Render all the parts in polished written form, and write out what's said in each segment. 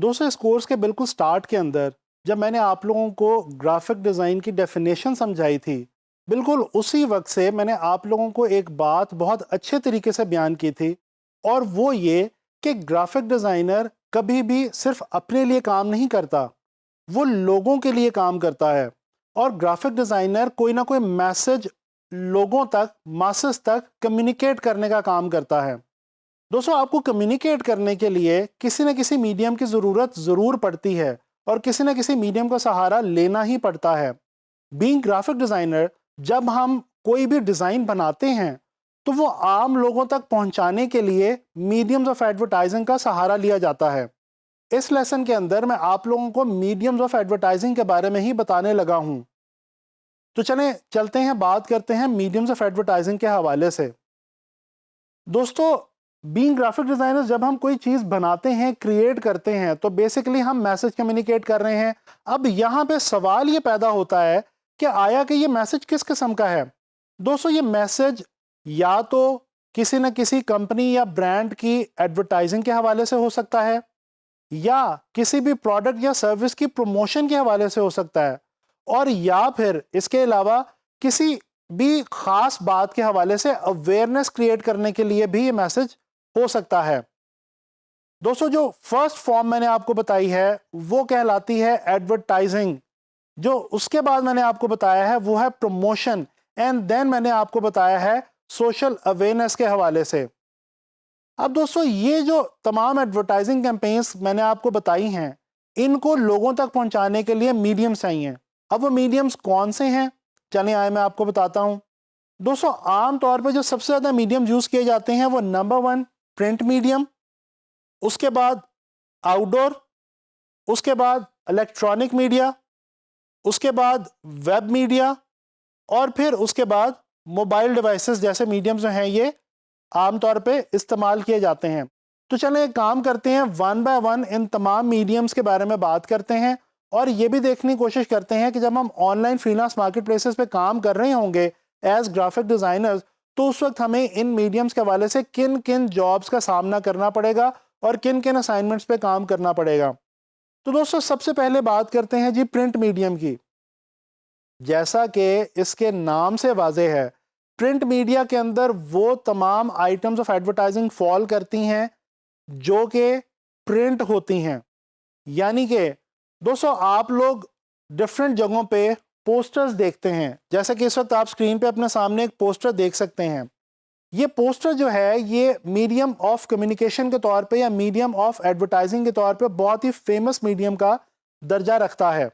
दोस्तों इस कोर्स के बिल्कुल स्टार्ट के अंदर जब मैंने आप लोगों को ग्राफिक डिज़ाइन की डेफिनेशन समझाई थी, बिल्कुल उसी वक्त से मैंने आप लोगों को एक बात बहुत अच्छे तरीके से बयान की थी, और वो ये कि ग्राफिक डिज़ाइनर कभी भी सिर्फ अपने लिए काम नहीं करता, वो लोगों के लिए काम करता है। और ग्राफिक डिज़ाइनर कोई ना कोई मैसेज लोगों तक, मासेस तक कम्युनिकेट करने का काम करता है। दोस्तों आपको कम्युनिकेट करने के लिए किसी न किसी मीडियम की ज़रूरत ज़रूर पड़ती है, और किसी न किसी मीडियम का सहारा लेना ही पड़ता है। बीइंग ग्राफिक डिज़ाइनर, जब हम कोई भी डिज़ाइन बनाते हैं तो वो आम लोगों तक पहुंचाने के लिए मीडियम्स ऑफ एडवर्टाइजिंग का सहारा लिया जाता है। इस लेसन के अंदर मैं आप लोगों को मीडियम्स ऑफ एडवर्टाइजिंग के बारे में ही बताने लगा हूं। तो चलते हैं, बात करते हैं मीडियम्स ऑफ एडवर्टाइजिंग के हवाले से। दोस्तों बीइंग ग्राफिक डिजाइनर, जब हम कोई चीज बनाते हैं, क्रिएट करते हैं, तो बेसिकली हम मैसेज कम्युनिकेट कर रहे हैं। अब यहाँ पे सवाल ये पैदा होता है कि आया कि ये मैसेज किस किस्म का है। दोस्तों ये मैसेज या तो किसी न किसी कंपनी या ब्रांड की एडवर्टाइजिंग के हवाले से हो सकता है, या किसी भी प्रोडक्ट या सर्विस की प्रमोशन के हवाले से हो सकता है, और या फिर इसके अलावा किसी भी खास बात के हवाले से अवेयरनेस क्रिएट करने के लिए भी ये मैसेज हो सकता है। दोस्तों जो फर्स्ट फॉर्म मैंने आपको बताई है वो कहलाती है एडवर्टाइजिंग। जो उसके बाद मैंने आपको बताया है वो है प्रमोशन, एंड देन मैंने आपको बताया है सोशल अवेयरनेस के हवाले से। अब दोस्तों ये जो तमाम एडवर्टाइजिंग कैंपेन्स मैंने आपको बताई हैं, इनको लोगों तक पहुंचाने के लिए मीडियम्स चाहिए। अब वो मीडियम्स कौन से हैं, चलिए आए मैं आपको बताता हूं। दोस्तों आम तौर पे जो सबसे ज़्यादा मीडियम यूज़ किए जाते हैं वो नंबर 1 प्रिंट मीडियम, उसके बाद आउटडोर, उसके बाद इलेक्ट्रॉनिक मीडिया, उसके बाद वेब मीडिया, और फिर उसके बाद मोबाइल डिवाइसेस जैसे मीडियम जो हैं ये आमतौर पे इस्तेमाल किए जाते हैं। तो चलें एक काम करते हैं, वन बाय वन इन तमाम मीडियम्स के बारे में बात करते हैं, और ये भी देखने की कोशिश करते हैं कि जब हम ऑनलाइन फ्रीलांस मार्केट प्लेसेस पे काम कर रहे होंगे एज ग्राफिक डिज़ाइनर्स, तो उस वक्त हमें इन मीडियम्स के हवाले से किन किन जॉब्स का सामना करना पड़ेगा और किन किन असाइनमेंट्स पे काम करना पड़ेगा। तो दोस्तों सबसे पहले बात करते हैं जी प्रिंट मीडियम की। जैसा कि इसके नाम से वाज़ेह है, प्रिंट मीडिया के अंदर वो तमाम आइटम्स ऑफ एडवर्टाइजिंग फॉल करती हैं जो कि प्रिंट होती हैं। यानी कि दोस्तों आप लोग डिफरेंट जगहों पे पोस्टर्स देखते हैं, जैसे कि इस वक्त आप स्क्रीन पे अपने सामने एक पोस्टर देख सकते हैं। ये पोस्टर जो है ये मीडियम ऑफ कम्युनिकेशन के तौर पे या मीडियम ऑफ एडवर्टाइजिंग के तौर पे बहुत ही फेमस मीडियम का दर्जा रखता है।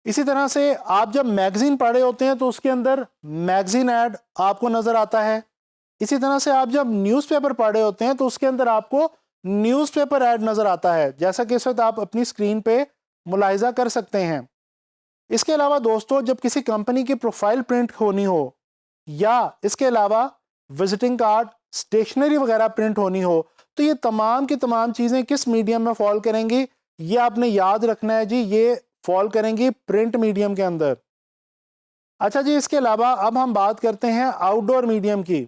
इसी तरह से आप जब मैगजीन पढ़ रहे होते हैं तो उसके अंदर मैगजीन ऐड आपको नज़र आता है। इसी तरह से आप जब न्यूज़पेपर पढ़ रहे होते हैं तो उसके अंदर आपको न्यूज़पेपर ऐड नज़र आता है, जैसा कि इस वक्त आप अपनी स्क्रीन पे मुलाहिजा कर सकते हैं। इसके अलावा दोस्तों जब किसी कंपनी की प्रोफाइल प्रिंट होनी हो, या इसके अलावा विजिटिंग कार्ड, स्टेशनरी वगैरह प्रिंट होनी हो, तो ये तमाम की तमाम चीज़ें किस मीडियम में फॉल करेंगी, ये आपने याद रखना है जी, ये फॉल करेंगी प्रिंट मीडियम के अंदर। अच्छा जी, इसके अलावा अब हम बात करते हैं आउटडोर मीडियम की।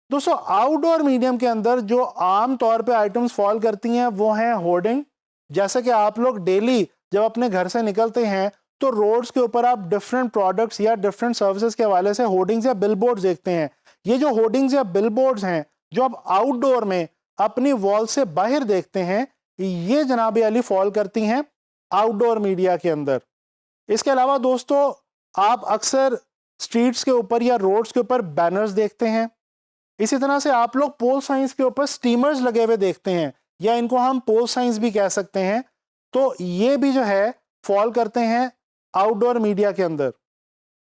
दोस्तों आउटडोर मीडियम के अंदर जो आम तौर पे आइटम्स फॉल करती हैं वो हैं होर्डिंग। जैसे कि आप लोग डेली जब अपने घर से निकलते हैं तो रोड्स के ऊपर आप डिफरेंट प्रोडक्ट्स या डिफरेंट सर्विसेज के हवाले से होर्डिंग्स या बिलबोर्ड्स देखते हैं। ये जो होर्डिंग्स या बिलबोर्ड्स हैं जो आप आउटडोर में अपनी वॉल से बाहर देखते हैं, ये जनाब अली फॉल करती हैं आउटडोर मीडिया के अंदर। इसके अलावा दोस्तों आप अक्सर स्ट्रीट्स के ऊपर या रोड्स के ऊपर बैनर्स देखते हैं। इसी तरह से आप लोग पोल साइंस के ऊपर स्टीमर्स लगे हुए देखते हैं, या इनको हम पोल साइंस भी कह सकते हैं। तो ये भी जो है फॉल करते हैं आउटडोर मीडिया के अंदर।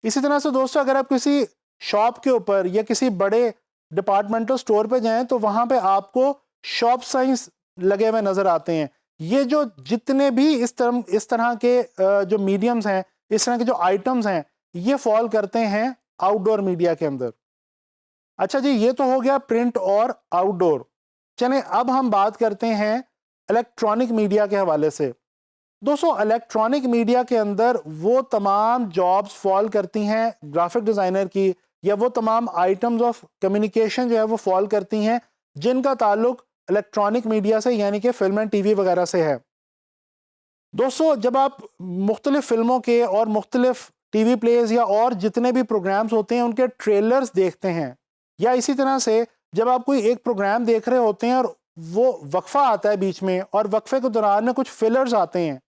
इसी तरह से दोस्तों अगर आप किसी शॉप के ऊपर या किसी बड़े डिपार्टमेंटल स्टोर पे जाएं तो वहां पे आपको शॉप साइंस लगे हुए नजर आते हैं। ये जो जितने भी इस तरह के जो मीडियम्स हैं, इस तरह के जो आइटम्स हैं, ये फॉल करते हैं आउटडोर मीडिया के अंदर। अच्छा जी, ये तो हो गया प्रिंट और आउटडोर। चलें अब हम बात करते हैं इलेक्ट्रॉनिक मीडिया के हवाले से। दोस्तों इलेक्ट्रॉनिक मीडिया के अंदर वो तमाम जॉब्स फॉल करती हैं ग्राफिक डिज़ाइनर की, या वो तमाम आइटम्स ऑफ कम्युनिकेशन जो है वो फॉल करती हैं जिनका ताल्लुक इलेक्ट्रॉनिक मीडिया से यानी कि फिल्म एंड टीवी वगैरह से है। दोस्तों जब आप मुख्तलिफ फिल्मों के और मुख्तलिफ टीवी प्लेज या और जितने भी प्रोग्राम्स होते हैं उनके ट्रेलर्स देखते हैं, या इसी तरह से जब आप कोई एक प्रोग्राम देख रहे होते हैं और वो वक्फा आता है बीच में और वक्फे के दौरान में कुछ फिलर्स आते हैं,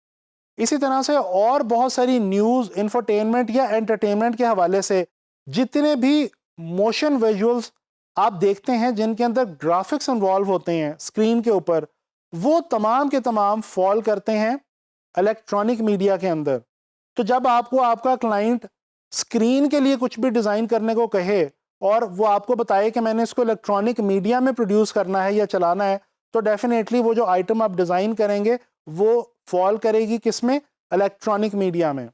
इसी तरह से और बहुत सारी न्यूज़, इंफरटेनमेंट या एंटरटेनमेंट के हवाले से जितने भी मोशन विजुअल्स आप देखते हैं जिनके अंदर ग्राफिक्स इन्वॉल्व होते हैं स्क्रीन के ऊपर, वो तमाम के तमाम फॉल करते हैं इलेक्ट्रॉनिक मीडिया के अंदर। तो जब आपको आपका क्लाइंट स्क्रीन के लिए कुछ भी डिज़ाइन करने को कहे और वो आपको बताए कि मैंने इसको इलेक्ट्रॉनिक मीडिया में प्रोड्यूस करना है या चलाना है, तो डेफिनेटली वो जो आइटम आप डिज़ाइन करेंगे वो फॉल करेगी किसमें? इलेक्ट्रॉनिक मीडिया में।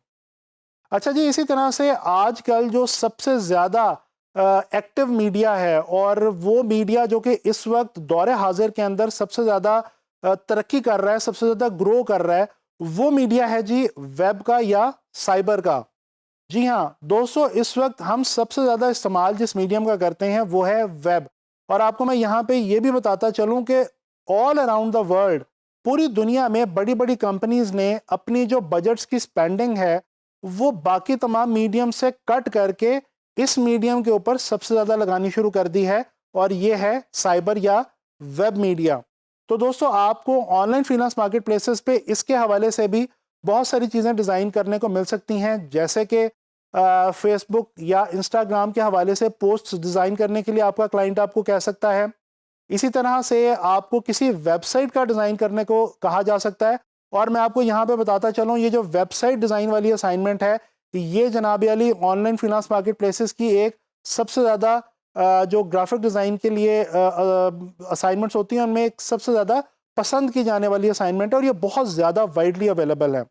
अच्छा जी, इसी तरह से आजकल जो सबसे ज़्यादा एक्टिव मीडिया है और वो मीडिया जो कि इस वक्त दौरे हाजिर के अंदर सबसे ज़्यादा तरक्की कर रहा है, सबसे ज़्यादा ग्रो कर रहा है, वो मीडिया है जी वेब का या साइबर का। जी हाँ दोस्तों, इस वक्त हम सबसे ज़्यादा इस्तेमाल जिस मीडियम का करते हैं वो है वेब। और आपको मैं यहाँ पे ये भी बताता चलूँ कि ऑल अराउंड द वर्ल्ड, पूरी दुनिया में बड़ी बड़ी कंपनीज ने अपनी जो बजट्स की स्पेंडिंग है वो बाकी तमाम मीडियम से कट करके इस मीडियम के ऊपर सबसे ज़्यादा लगानी शुरू कर दी है, और ये है साइबर या वेब मीडिया। तो दोस्तों आपको ऑनलाइन फ्रीलांस मार्केट प्लेसेस पे इसके हवाले से भी बहुत सारी चीज़ें डिज़ाइन करने को मिल सकती हैं, जैसे कि फेसबुक या इंस्टाग्राम के हवाले से पोस्ट डिज़ाइन करने के लिए आपका क्लाइंट आपको कह सकता है। इसी तरह से आपको किसी वेबसाइट का डिज़ाइन करने को कहा जा सकता है। और मैं आपको यहाँ पे बताता चलूँ, ये जो वेबसाइट डिज़ाइन वाली असाइनमेंट है, ये जनाब Ali online finance market places की एक सबसे ज़्यादा जो ग्राफिक डिज़ाइन के लिए असाइनमेंट्स होती हैं उनमें एक सबसे ज़्यादा पसंद की जाने वाली असाइनमेंट है, और ये बहुत ज़्यादा वाइडली अवेलेबल है।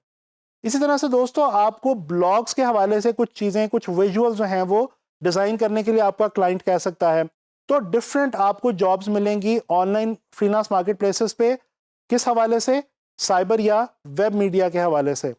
इसी तरह से दोस्तों आपको ब्लॉग्स के हवाले से कुछ चीज़ें, कुछ विजुअल्स जो हैं वो डिज़ाइन करने के लिए आपका क्लाइंट कह सकता है। तो डिफरेंट आपको जॉब्स मिलेंगी ऑनलाइन फ्रीलांस मार्केट प्लेसेस पे, किस हवाले से? साइबर या वेब मीडिया के हवाले से।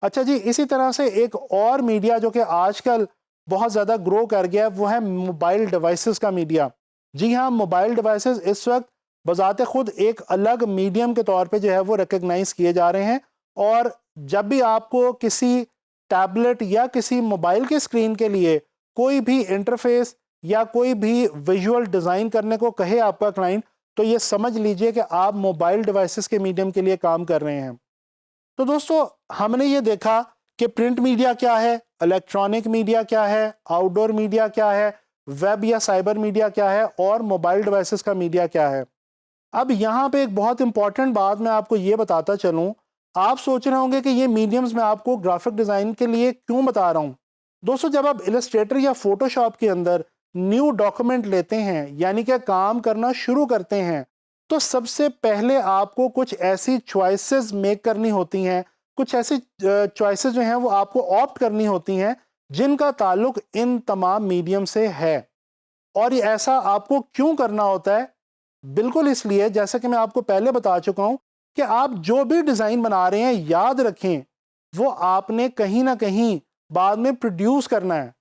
अच्छा जी, इसी तरह से एक और मीडिया जो कि आजकल बहुत ज़्यादा ग्रो कर गया है वो है मोबाइल डिवाइसेस का मीडिया। जी हाँ, मोबाइल डिवाइसेस इस वक्त बजाते खुद एक अलग मीडियम के तौर पे जो है वो रिकग्नाइज किए जा रहे हैं। और जब भी आपको किसी टैबलेट या किसी मोबाइल के स्क्रीन के लिए कोई भी इंटरफेस या कोई भी विजुअल डिज़ाइन करने को कहे आपका क्लाइंट, तो ये समझ लीजिए कि आप मोबाइल डिवाइसेस के मीडियम के लिए काम कर रहे हैं। तो दोस्तों हमने ये देखा कि प्रिंट मीडिया क्या है, इलेक्ट्रॉनिक मीडिया क्या है, आउटडोर मीडिया क्या है, वेब या साइबर मीडिया क्या है, और मोबाइल डिवाइसेस का मीडिया क्या है। अब यहाँ पे एक बहुत इंपॉर्टेंट बात मैं आपको ये बताता चलूँ। आप सोच रहे होंगे कि ये मीडियम्स मैं आपको ग्राफिक डिज़ाइन के लिए क्यों बता रहा हूँ। दोस्तों जब आप इलस्ट्रेटर या फोटोशॉप के अंदर न्यू डॉक्यूमेंट लेते हैं, यानी कि काम करना शुरू करते हैं, तो सबसे पहले आपको कुछ ऐसी चॉइसेस मेक करनी होती हैं, कुछ ऐसी चॉइसेस जो हैं वो आपको ऑप्ट करनी होती हैं जिनका ताल्लुक इन तमाम मीडियम से है। और ये ऐसा आपको क्यों करना होता है? बिल्कुल इसलिए, जैसे कि मैं आपको पहले बता चुका हूं, कि आप जो भी डिज़ाइन बना रहे हैं याद रखें वो आपने कहीं ना कहीं बाद में प्रोड्यूस करना है।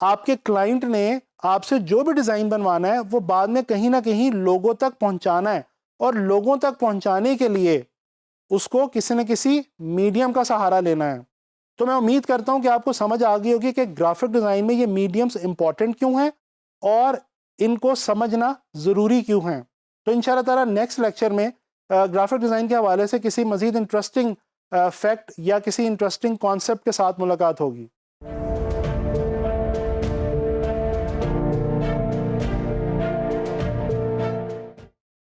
आपके क्लाइंट ने आपसे जो भी डिज़ाइन बनवाना है वो बाद में कहीं ना कहीं लोगों तक पहुंचाना है, और लोगों तक पहुंचाने के लिए उसको किसी न किसी मीडियम का सहारा लेना है। तो मैं उम्मीद करता हूं कि आपको समझ आ गई होगी कि ग्राफिक डिज़ाइन में ये मीडियम्स इंपॉर्टेंट क्यों हैं और इनको समझना ज़रूरी क्यों हैं। तो इंशाल्लाह ताला नेक्स्ट लेक्चर में ग्राफिक डिज़ाइन के हवाले से किसी मज़ीद इंटरेस्टिंग फैक्ट या किसी इंटरेस्टिंग कॉन्सेप्ट के साथ मुलाकात होगी।